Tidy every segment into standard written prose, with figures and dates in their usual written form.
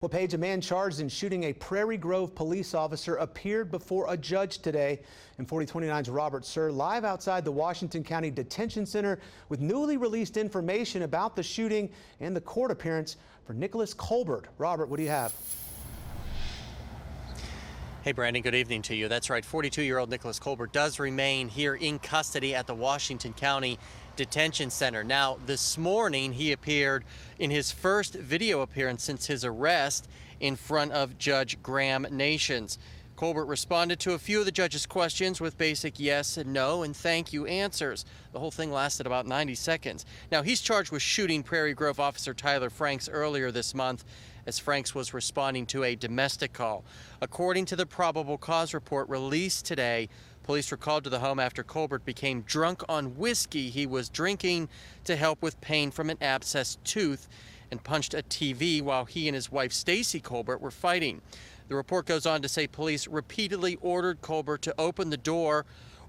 Well, Paige, a man charged in shooting a Prairie Grove police officer appeared before a judge today. And 4029's Robert Suhr live outside the Washington County Detention Center with newly released information about the shooting and the court appearance for Nicholas Colbert. Robert, what do you have? Hey, Brandon, good evening to you. That's right, 42-year-old Nicholas Colbert does remain here in custody at the Washington County Detention Center. Now, this morning, he appeared in his first video appearance since his arrest in front of Judge Graham Nations. Colbert responded to a few of the judge's questions with basic yes and no and thank you answers. The whole thing lasted about 90 seconds. Now, he's charged with shooting Prairie Grove officer Tyler Franks earlier this month as Franks was responding to a domestic call. According to the probable cause report released today, police were called to the home after Colbert became drunk on whiskey he was drinking to help with pain from an abscessed tooth and punched a TV while he and his wife Stacy Colbert were fighting. The report goes on to say police repeatedly ordered Colbert to open the door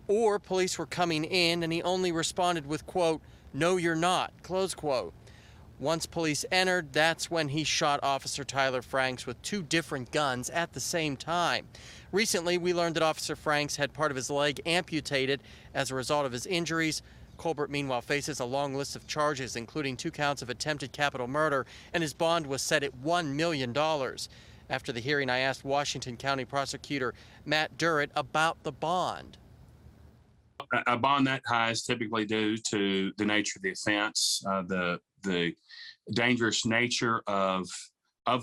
or police were coming in and he only responded with, quote, "No, you're not," close quote. Once police entered, that's when he shot Officer Tyler Franks with two different guns at the same time. Recently, we learned that Officer Franks had part of his leg amputated as a result of his injuries. Colbert, meanwhile, faces a long list of charges, including 2 counts of attempted capital murder, and his bond was set at $1 million. After the hearing, I asked Washington County Prosecutor Matt Durrett about the bond. A bond that high is typically due to the nature of the offense, the dangerous nature of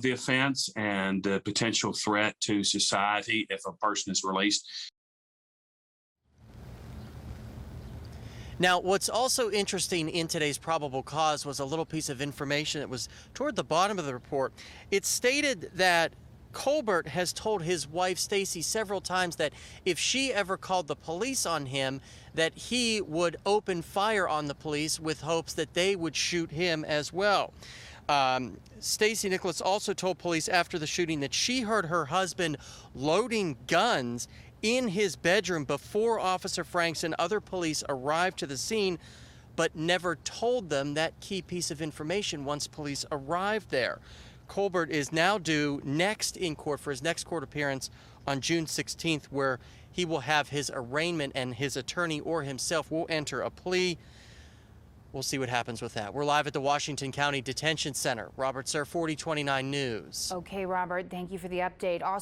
the offense, and the potential threat to society if a person is released. Now, what's also interesting in today's probable cause was a little piece of information that was toward the bottom of the report. It stated that Colbert has told his wife Stacy several times that if she ever called the police on him, that he would open fire on the police with hopes that they would shoot him as well. Stacy Nicholas also told police after the shooting that she heard her husband loading guns in his bedroom before Officer Franks and other police arrived to the scene, but never told them that key piece of information once police arrived there. Colbert is now due next in court for his next court appearance on June 16th, where he will have his arraignment and his attorney or himself will enter a plea. We'll see what happens with that. We're live at the Washington County Detention Center. Robert Suhr, 4029 News. Okay, Robert, thank you for the update. Also